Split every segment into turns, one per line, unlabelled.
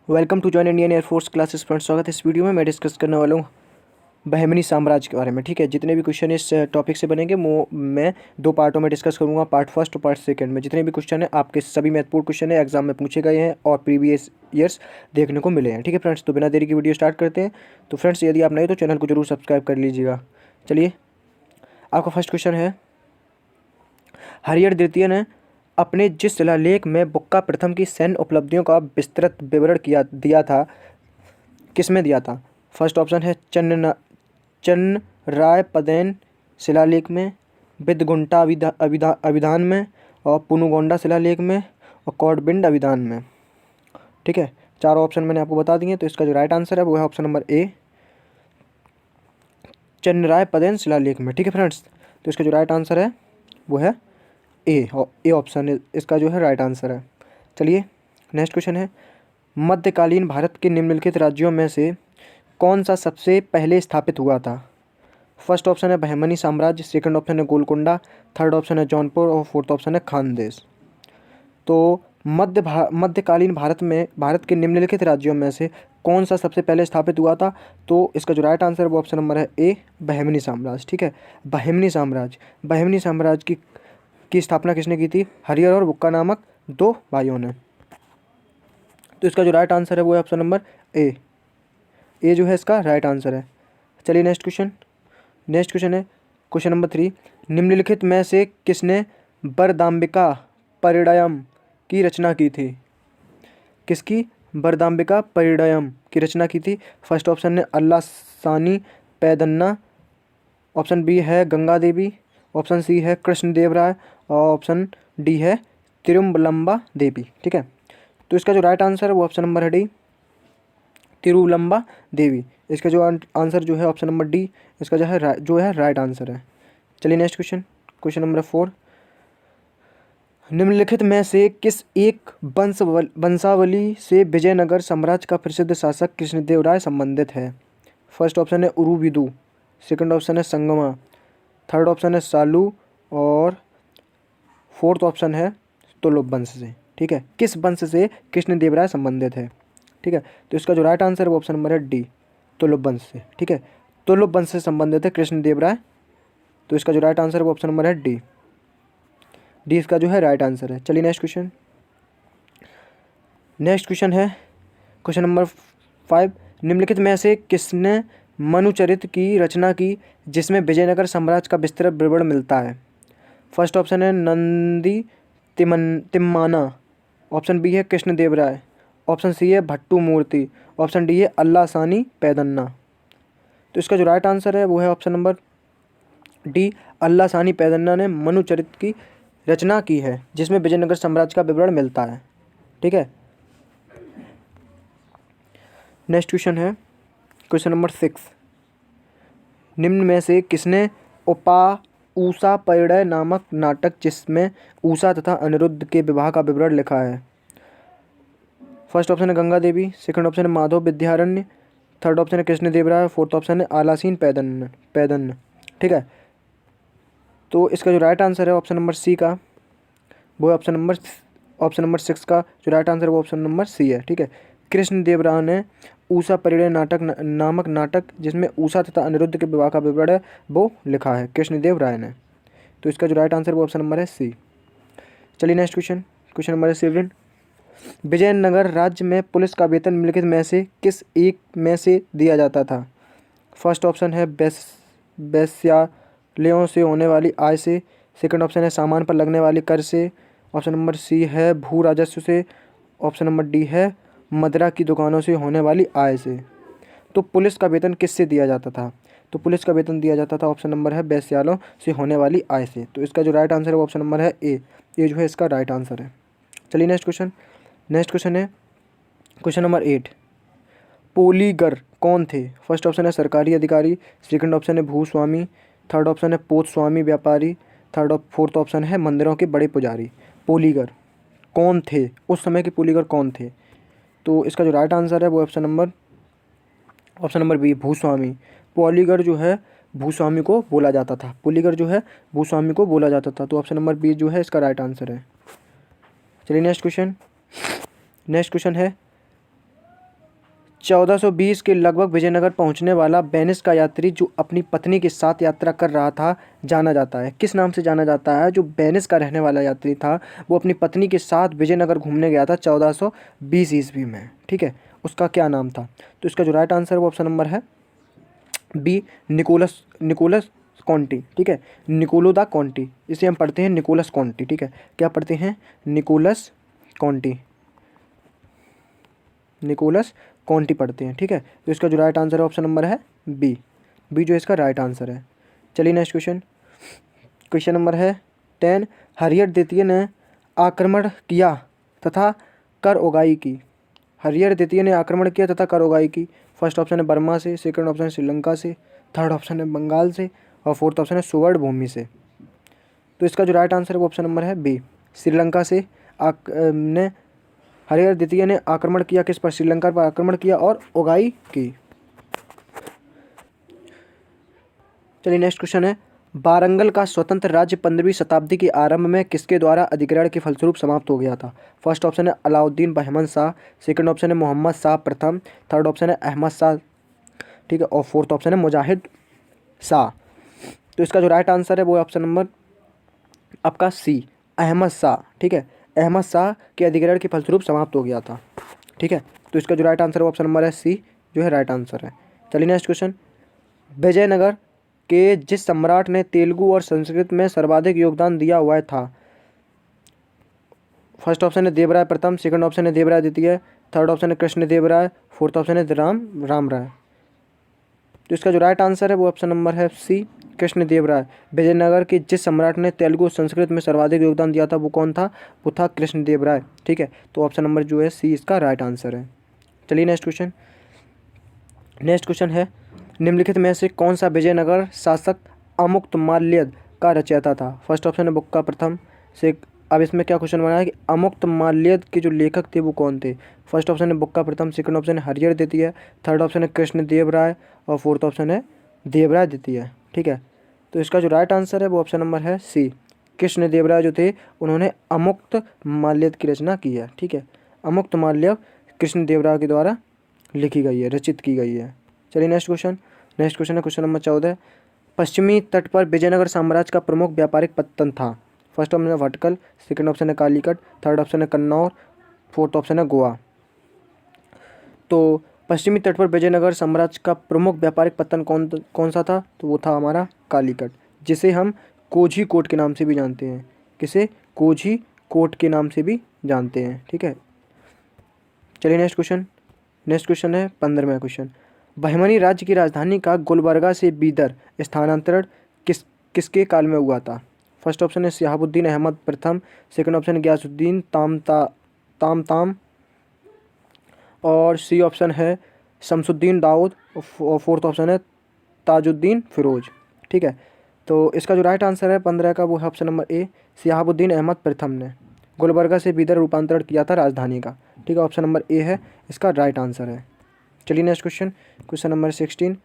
Welcome to join Indian air force classes friends. स्वागत है इस वीडियो में। मैं डिस्कस करने वाला हूँ बहमनी साम्राज्य के बारे में। ठीक है, जितने भी क्वेश्चन इस टॉपिक से बनेंगे वो मैं दो पार्टों में डिस्कस करूँगा, पार्ट फर्स्ट और पार्ट सेकंड में। जितने भी क्वेश्चन हैं आपके सभी महत्वपूर्ण क्वेश्चन है, एग्जाम में पूछे गए हैं और प्रीवियस ईयर्स देखने को मिले हैं। ठीक है फ्रेंड्स, तो बिना देरी की वीडियो स्टार्ट करते हैं। तो फ्रेंड्स, यदि आप नए तो चैनल को जरूर सब्सक्राइब कर लीजिएगा। चलिए, आपका फर्स्ट क्वेश्चन है, हरिहर द्वितीय ने अपने जिस शिलालेख में बुक्का प्रथम की सैन्य उपलब्धियों का विस्तृत विवरण दिया था, किसमें दिया था? फर्स्ट ऑप्शन है चन्न राय पदेन शिलालेख में, बिदगुंटा अभिधान में, और पुनुगोंडा शिलालेख में, और कौडबिंड अभिधान में। ठीक है, चारों ऑप्शन मैंने आपको बता दिए। तो इसका जो राइट आंसर है वो है ऑप्शन नंबर ए, चन्नराय पदेन शिलालेख में। ठीक है फ्रेंड्स, तो इसका जो राइट आंसर है वो है ए ऑप्शन इसका जो है राइट आंसर है। चलिए, नेक्स्ट क्वेश्चन है, मध्यकालीन भारत के निम्नलिखित राज्यों में से कौन सा सबसे पहले स्थापित हुआ था? फर्स्ट ऑप्शन है बहमनी साम्राज्य, सेकंड ऑप्शन है गोलकुंडा, थर्ड ऑप्शन है जौनपुर और फोर्थ ऑप्शन है खानदेश। तो मध्यकालीन भारत के निम्नलिखित राज्यों में से कौन सा सबसे पहले स्थापित हुआ था? तो इसका जो राइट आंसर है वो ऑप्शन नंबर है ए, बहमनी साम्राज्य। ठीक है, बहमनी साम्राज्य की स्थापना किसने की थी? हरिहर और बुक्का नामक दो भाइयों ने। तो इसका जो राइट आंसर है वो है ऑप्शन नंबर ए जो है इसका राइट आंसर है। चलिए, नेक्स्ट क्वेश्चन है क्वेश्चन नंबर 3, निम्नलिखित में से किसने बरदाम्बिका परिणयम की रचना की थी? किसकी बरदाम्बिका परिणयम की रचना की थी? फर्स्ट ऑप्शन है अल्लाह सानी पैदन्ना, ऑप्शन बी है गंगा देवी, ऑप्शन सी है कृष्णदेव राय, और ऑप्शन डी है तिरुमलम्बा देवी। ठीक है, तो इसका जो राइट आंसर है वो ऑप्शन नंबर है डी, तिरुमलम्बा देवी। इसका जो आंसर जो है ऑप्शन नंबर डी, इसका जो है राइट आंसर है। चलिए, नेक्स्ट क्वेश्चन नंबर 4, निम्नलिखित में से किस एक वंशावली से विजयनगर साम्राज्य का प्रसिद्ध शासक कृष्णदेव राय संबंधित है? फर्स्ट ऑप्शन है उरुविदु, सेकंड ऑप्शन है संगमा, थर्ड ऑप्शन है सालू, और फोर्थ ऑप्शन है तुलुप वंश से। ठीक है, किस वंश से कृष्णदेव राय संबंधित है? ठीक है, तो इसका जो राइट आंसर है वो ऑप्शन नंबर है डी, तुलुप वंश से। ठीक है, तुलुप वंश से संबंधित है कृष्णदेव राय। तो इसका जो राइट आंसर है वो ऑप्शन नंबर है डी इसका जो है राइट आंसर है। चलिए, नेक्स्ट क्वेश्चन है क्वेश्चन नंबर 5, निम्नलिखित में से किसने मनुचरित्र की रचना की जिसमें विजयनगर साम्राज्य का विस्तृत विवरण मिलता है? फर्स्ट ऑप्शन है नंदी तिम्माना, ऑप्शन बी है कृष्णदेव राय, ऑप्शन सी है भट्टू मूर्ति, ऑप्शन डी है अल्लाह सानी पैदन्ना। तो इसका जो राइट आंसर है वो है ऑप्शन नंबर डी, अल्लाह सानी पैदन्ना ने मनुचरित्र की रचना की है जिसमें विजयनगर साम्राज्य का विवरण मिलता है। ठीक है, नेक्स्ट क्वेश्चन है क्वेश्चन नंबर 6, निम्न में से किसने उषा परिणय नामक नाटक जिसमें उषा तथा अनिरुद्ध के विवाह का विवरण लिखा है? फर्स्ट ऑप्शन है गंगा देवी, सेकंड ऑप्शन है माधव विद्यारण्य, थर्ड ऑप्शन है कृष्णदेव राय, फोर्थ ऑप्शन है आलासीन पैदन्न। ठीक है, तो इसका जो राइट आंसर है ऑप्शन नंबर सी का वो है ऑप्शन नंबर 6 का जो राइट आंसर है वो ऑप्शन नंबर सी है। ठीक है, कृष्णदेव राय ने उषा परिणय नामक नाटक जिसमें उषा तथा अनिरुद्ध के विवाह का विवरण है वो लिखा है कृष्णदेव राय ने। तो इसका जो राइट आंसर है वो ऑप्शन नंबर है सी। चलिए, नेक्स्ट क्वेश्चन नंबर 7, विजयनगर राज्य में पुलिस का वेतन निम्नलिखित में से किस एक में से दिया जाता था? फर्स्ट ऑप्शन है वेश्यालयों से होने वाली आय से, सेकंड ऑप्शन है सामान पर लगने वाली कर से, ऑप्शन नंबर सी है भू राजस्व से, ऑप्शन नंबर डी है मदिरा की दुकानों से होने वाली आय से। तो पुलिस का वेतन किससे दिया जाता था? तो पुलिस का वेतन दिया जाता था ऑप्शन नंबर है वेश्यालयों से होने वाली आय से। तो इसका जो राइट आंसर है वो ऑप्शन नंबर है ए जो है इसका राइट आंसर है। चलिए, नेक्स्ट क्वेश्चन है क्वेश्चन नंबर 8, पोलीगर कौन थे? फर्स्ट ऑप्शन है सरकारी अधिकारी, सेकंड ऑप्शन है भूस्वामी, थर्ड ऑप्शन है पोत स्वामी व्यापारी, फोर्थ ऑप्शन है मंदिरों के बड़े पुजारी। पोलीगर कौन थे? उस समय के पोलीगर कौन थे? तो इसका जो राइट आंसर है वो ऑप्शन नंबर बी, भूस्वामी। पोलीगर जो है भूस्वामी को बोला जाता था, पोलीगर जो है भूस्वामी को बोला जाता था। तो ऑप्शन नंबर बी जो है इसका राइट आंसर है। चलिए, नेक्स्ट क्वेश्चन है 1420 के लगभग विजयनगर पहुंचने वाला वेनिस का यात्री जो अपनी पत्नी के साथ यात्रा कर रहा था जाना जाता है, किस नाम से जाना जाता है? जो वेनिस का रहने वाला यात्री था वो अपनी पत्नी के साथ विजयनगर घूमने गया था 1420 ईस्वी में, ठीक है, उसका क्या नाम था? तो इसका जो राइट आंसर है वो ऑप्शन नंबर है बी, निकोलस निकोलस कॉन्टी, ठीक है, निकोलो दा कॉन्टी, इसे हम पढ़ते हैं निकोलस कॉन्टी, ठीक है, क्या पढ़ते हैं? निकोलस कॉन्टी, निकोलस कॉन्टी पढ़ते हैं, ठीक है। तो इसका जो राइट आंसर है ऑप्शन नंबर है बी, बी जो इसका राइट आंसर है। चलिए नेक्स्ट क्वेश्चन, क्वेश्चन नंबर है 10। हरिहर द्वितीय ने आक्रमण किया तथा कर उगाही की। हरिहर द्वितीय ने आक्रमण किया तथा कर उगाही की। फर्स्ट ऑप्शन है बर्मा से, सेकंड ऑप्शन है श्रीलंका से, थर्ड ऑप्शन है बंगाल से और फोर्थ ऑप्शन है सुवर्ण भूमि से। तो इसका जो राइट आंसर है वो ऑप्शन नंबर है बी, श्रीलंका से ने हरिहर द्वितीय ने आक्रमण किया, किस पर? श्रीलंका पर आक्रमण किया और उगाही की। चलिए नेक्स्ट क्वेश्चन है, वारंगल का स्वतंत्र राज्य 15वीं शताब्दी के आरंभ में किसके द्वारा अधिग्रहण के फलस्वरूप समाप्त हो गया था? फर्स्ट ऑप्शन है अलाउद्दीन बहमन शाह, सेकंड ऑप्शन है मोहम्मद शाह प्रथम, थर्ड ऑप्शन है अहमद शाह, ठीक है, और फोर्थ ऑप्शन है मुजाहिद शाह। तो इसका जो राइट आंसर है वो ऑप्शन नंबर आपका सी, अहमद शाह, ठीक है, अहमद शाह के अधिग्रहण के फलस्वरूप समाप्त हो गया था, ठीक है। तो इसका जो राइट आंसर है ऑप्शन नंबर है सी, जो है राइट आंसर है। चलिए नेक्स्ट क्वेश्चन, विजयनगर के जिस सम्राट ने तेलुगु और संस्कृत में सर्वाधिक योगदान दिया हुआ था? फर्स्ट ऑप्शन है देवराय प्रथम, सेकंड ऑप्शन है देवराय द्वितीय, थर्ड ऑप्शन है कृष्ण देव राय, फोर्थ ऑप्शन है राम राय। तो इसका जो राइट आंसर है वो ऑप्शन नंबर है सी, कृष्ण देव राय। विजयनगर के जिस सम्राट ने तेलुगु संस्कृत में सर्वाधिक योगदान दिया था वो कौन था? वो था कृष्ण देव राय, ठीक है। तो ऑप्शन नंबर जो है सी इसका राइट आंसर है। चलिए नेक्स्ट क्वेश्चन, नेक्स्ट क्वेश्चन है, निम्नलिखित में से कौन सा विजयनगर शासक अमुक्तमाल्यद का रचयिता था? फर्स्ट ऑप्शन है बुक्का प्रथम से। अब इसमें क्या क्वेश्चन बना है कि अमुक्तमाल्यद के जो लेखक थे वो कौन थे? फर्स्ट ऑप्शन है बुक्का प्रथम, सेकंड ऑप्शन है हरिहर द्वितीय, थर्ड ऑप्शन है कृष्ण देव राय और फोर्थ ऑप्शन है देवराय द्वितीय, ठीक है। तो इसका जो राइट आंसर है वो ऑप्शन नंबर है सी, कृष्ण देव राय जो थे उन्होंने अमुक्तमाल्यद की रचना की है, ठीक है। अमुक्तमाल्यद कृष्ण देव राय के द्वारा लिखी गई है, रचित की गई है। चलिए नेक्स्ट क्वेश्चन, नेक्स्ट क्वेश्चन है क्वेश्चन नंबर 14। पश्चिमी तट पर विजयनगर साम्राज्य का प्रमुख व्यापारिक पत्तन था? फर्स्ट ऑप्शन है भटकल, सेकंड ऑप्शन है कालीकट, थर्ड ऑप्शन है कन्नौर, फोर्थ ऑप्शन है गोवा। तो पश्चिमी तट पर विजयनगर साम्राज्य का प्रमुख व्यापारिक पत्तन कौन सा था? तो वो था हमारा कालीकट, जिसे हम कोझी कोट के नाम से भी जानते हैं। किसे? कोझी कोट के नाम से भी जानते हैं, ठीक है। चलिए नेक्स्ट क्वेश्चन, नेक्स्ट क्वेश्चन है 15वां क्वेश्चन। बहमनी राज्य की राजधानी का गुलबर्गा से बीदर स्थानांतरण किसके काल में हुआ था? फर्स्ट ऑप्शन है शहाबुद्दीन अहमद प्रथम, सेकंड ऑप्शन है गयासुद्दीन तामताम और सी ऑप्शन है शमसुद्दीन दाऊद और फोर्थ ऑप्शन है ताजुद्दीन फिरोज, ठीक है। तो इसका जो राइट आंसर है 15 का वो है option number A, Shahabuddin Ahmed प्रथम ने गुलबर्गा से बीदर रूपांतरण किया था राजधानी का, ठीक है। ऑप्शन नंबर ए है इसका राइट आंसर है। चलिए next question, question number 16।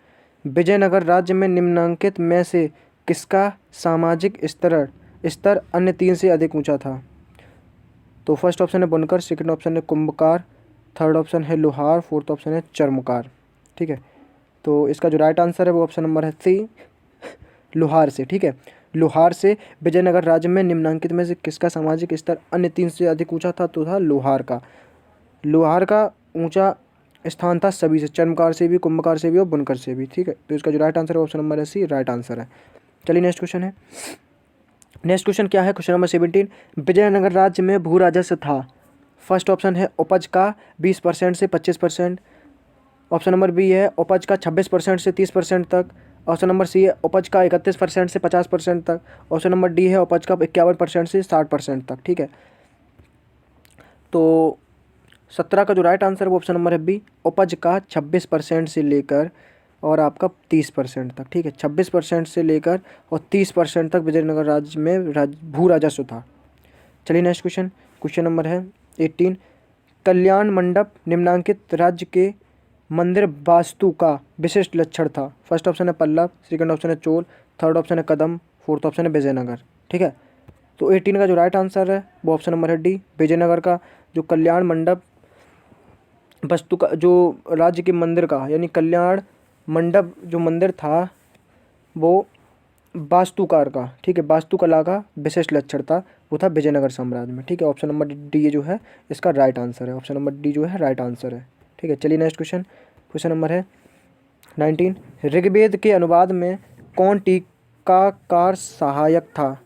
Vijayanagara राज्य में निम्नलिखित में से किसका सामाजिक स्तर अन्य तीन से अधिक ऊंचा था? तो फर्स्ट ऑप्शन है बुनकर, सेकंड ऑप्शन है कुंभकार, थर्ड ऑप्शन है लोहार, फोर्थ ऑप्शन है चर्मकार, ठीक है। तो इसका जो राइट आंसर है वो ऑप्शन नंबर है सी, लोहार से, ठीक है। लोहार से विजयनगर राज्य में निम्नलिखित में से किसका सामाजिक स्तर अन्य तीन से अधिक ऊंचा था? तो था लोहार का। लोहार का ऊंचा स्थान था सभी से, चर्मकार से भी, कुंभकार से भी और बुनकर से भी, ठीक है। तो इसका जो राइट आंसर है ऑप्शन नंबर है सी, राइट आंसर है। चलिए नेक्स्ट क्वेश्चन है, नेक्स्ट क्वेश्चन क्या है? Question number 17। विजयनगर राज्य में भू राजस्व था? फर्स्ट ऑप्शन है उपज का 20% से 25%, ऑप्शन नंबर बी है उपज का 26% से 30% तक, ऑप्शन नंबर सी है उपज का 31% से 50% तक, ऑप्शन नंबर डी है उपज का 51% से 60% तक, ठीक है। तो 17 का जो राइट आंसर है वो ऑप्शन नंबर है बी, उपज का 26% से लेकर और आपका 30% तक, ठीक है। 26% से लेकर और 30% तक विजयनगर राज्य में भू राजस्व था। चलिए नेक्स्ट क्वेश्चन, क्वेश्चन नंबर है 18। कल्याण मंडप निम्नांकित राज्य के मंदिर वास्तु का विशिष्ट लक्षण था? फर्स्ट ऑप्शन है पल्लव, सेकंड ऑप्शन है चोल, थर्ड ऑप्शन है कदम, फोर्थ ऑप्शन है विजयनगर, ठीक है। तो 18 का जो राइट आंसर है वो ऑप्शन नंबर है डी, विजयनगर का जो कल्याण मंडप वस्तु का जो राज्य के मंदिर का यानी कल्याण मंडप जो मंदिर था वो वास्तुकार का, ठीक है, वास्तुकला का विशिष्ट लक्षण था, वो था विजयनगर साम्राज्य में, ठीक है। ऑप्शन नंबर डी ये जो है इसका राइट आंसर है, ऑप्शन नंबर डी जो है राइट आंसर है, ठीक है। चलिए नेक्स्ट क्वेश्चन, क्वेश्चन नंबर है 19। ऋग्वेद के अनुवाद में कौन टीकाकार सहायक था?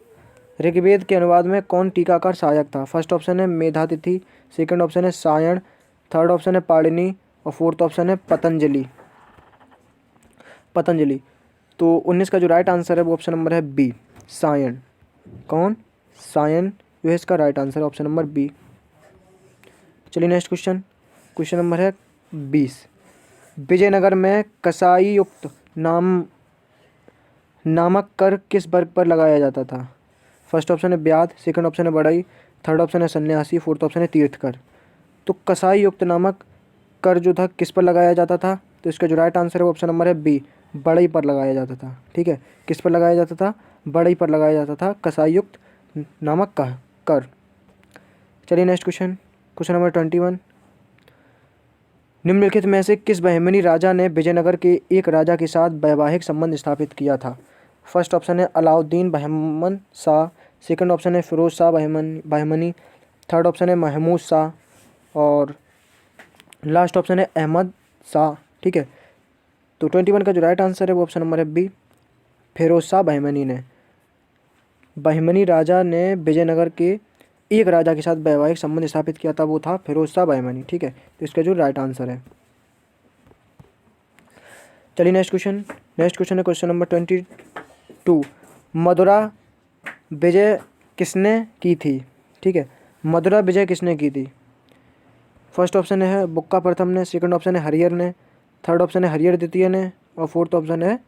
ऋग्वेद के अनुवाद में कौन टीकाकार सहायक था? फर्स्ट ऑप्शन है मेधातिथि, सेकंड ऑप्शन है सायण, थर्ड ऑप्शन है पाणिनि और फोर्थ ऑप्शन है पतंजलि। पतंजलि। तो 19 का जो राइट आंसर है वो ऑप्शन नंबर है बी, सायण। कौन? सायण जो है इसका राइट आंसर है, ऑप्शन नंबर बी। चलिए नेक्स्ट क्वेश्चन, क्वेश्चन नंबर है 20। विजयनगर में कसाई युक्त नामक कर किस वर्ग पर लगाया जाता था? फर्स्ट ऑप्शन है ब्याज, सेकंड ऑप्शन है बढ़ई, थर्ड ऑप्शन है सन्यासी, फोर्थ ऑप्शन है तीर्थकर। तो कसाई युक्त नामक कर जो था किस पर लगाया जाता था? तो इसका जो राइट आंसर है वो ऑप्शन नंबर है बी, बढ़ई पर लगाया जाता था, ठीक है। किस पर लगाया जाता था? बढ़ई पर लगाया जाता था कसाई युक्त नामक का कर। चलिए नेक्स्ट क्वेश्चन, क्वेश्चन नंबर 21। निम्नलिखित में से किस बहमनी राजा ने विजयनगर के एक राजा के साथ वैवाहिक संबंध स्थापित किया था? फर्स्ट ऑप्शन है अलाउद्दीन बहमन शाह, सेकंड ऑप्शन है फिरोज शाह बहमनी, थर्ड ऑप्शन है महमूद शाह और लास्ट ऑप्शन है अहमद शाह, ठीक है। तो 21 का जो राइट आंसर है वो ऑप्शन नंबर है बी, फिरोज शाह बहमनी ने। बहमनी राजा ने विजयनगर के एक राजा के साथ वैवाहिक संबंध स्थापित किया था, वो था फिरोज शाह बहमनी, ठीक है। तो इसका जो राइट आंसर है। चलिए नेक्स्ट क्वेश्चन है क्वेश्चन नंबर 22। मदुरा विजय किसने की थी? ठीक है, मदुरा विजय किसने की थी? फर्स्ट ऑप्शन है बुक्का प्रथम ने, सेकंड ऑप्शन है हरिहर ने, थर्ड ऑप्शन है हरिहर द्वितीय ने और फोर्थ ऑप्शन है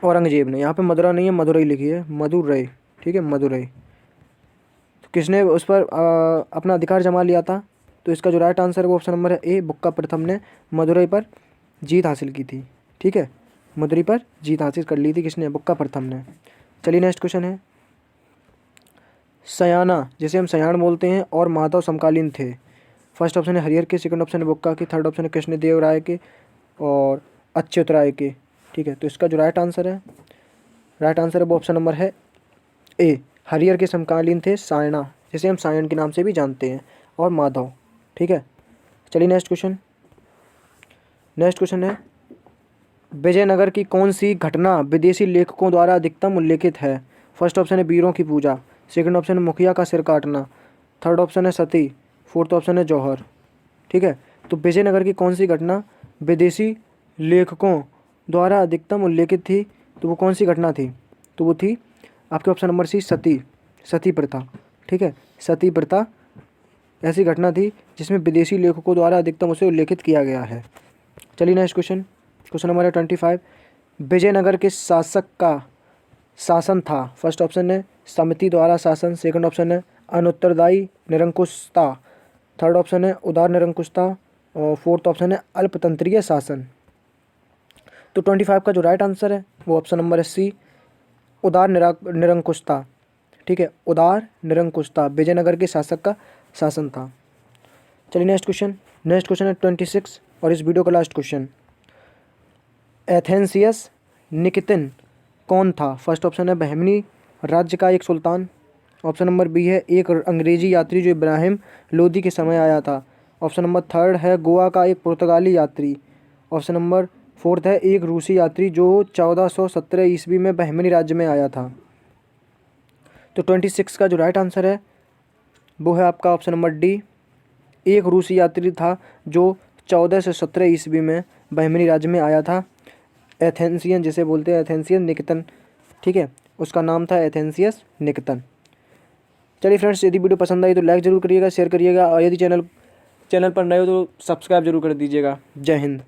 औरंगजेब ने। यहाँ पे मदुरा नहीं है, मदुरई लिखी है, मदुरई, ठीक है, मदुरई। तो किसने उस पर अपना अधिकार जमा लिया था? तो इसका जो राइट आंसर है वो ऑप्शन नंबर है ए, बुक्का प्रथम ने मदुरई पर जीत हासिल की थी, ठीक है। मदुरई पर जीत हासिल कर ली थी किसने? बुक्का प्रथम ने। चलिए नेक्स्ट क्वेश्चन है सयाना, जिसे हम सयान बोलते हैं, और माधव समकालीन थे। फर्स्ट ऑप्शन है हरिहर के, सेकंड ऑप्शन है बुक्का के, थर्ड ऑप्शन है कृष्णदेव राय के और अच्युत राय के, ठीक है। तो इसका जो राइट आंसर है वो ऑप्शन नंबर है ए, हरिहर के समकालीन थे सायना, जिसे हम सायन के नाम से भी जानते हैं, और माधव, ठीक है। चलिए नेक्स्ट क्वेश्चन है विजयनगर की कौन सी घटना विदेशी लेखकों द्वारा अधिकतम उल्लेखित है? फर्स्ट ऑप्शन है वीरों की पूजा, सेकंड ऑप्शन है मुखिया का सिर काटना, थर्ड ऑप्शन है सती, फोर्थ ऑप्शन है जौहर, ठीक है। तो विजयनगर की कौन सी घटना विदेशी लेखकों द्वारा अधिकतम उल्लेखित थी? तो वो कौन सी घटना थी? तो वो थी आपके ऑप्शन नंबर सी, सती प्रथा, ठीक है। सती प्रथा ऐसी घटना थी जिसमें विदेशी लेखकों द्वारा अधिकतम उसे उल्लेखित किया गया है। चलिए नेक्स्ट क्वेश्चन नंबर है 25। विजयनगर के शासक का शासन था। फर्स्ट ऑप्शन है समिति द्वारा शासन, सेकंड ऑप्शन है अनुत्तरदायी निरंकुशता, थर्ड ऑप्शन है उदार निरंकुशता और फोर्थ ऑप्शन है अल्पतंत्रीय शासन। तो 25 का जो राइट आंसर है वो ऑप्शन नंबर है सी, उदार निरंकुशता, ठीक है। उदार निरंकुशता विजयनगर के शासक का शासन था। चलिए नेक्स्ट क्वेश्चन है 26 और इस वीडियो का लास्ट क्वेश्चन। एथेंसियस निकेतन कौन था? फर्स्ट ऑप्शन है बहमनी राज्य का एक सुल्तान, ऑप्शन नंबर बी है एक अंग्रेजी यात्री जो इब्राहिम लोदी के समय आया था, ऑप्शन नंबर थर्ड है गोवा का एक पुर्तगाली यात्री, ऑप्शन नंबर फोर्थ है एक रूसी यात्री जो 1417 ईस्वी में बहमनी राज्य में आया था। तो 26 का जो राइट आंसर है वो है आपका ऑप्शन नंबर डी, एक रूसी यात्री था जो 1417 ईस्वी में बहमनी राज्य में आया था। एथेंसियन जिसे बोलते हैं, एथेंसियन निकेतन, ठीक है, उसका नाम था एथेंसियस निकेतन। चलिए फ्रेंड्स, यदि वीडियो पसंद आई तो लाइक ज़रूर करिएगा, शेयर करिएगा और यदि चैनल पर नए हो तो सब्सक्राइब जरूर कर दीजिएगा। जय हिंद।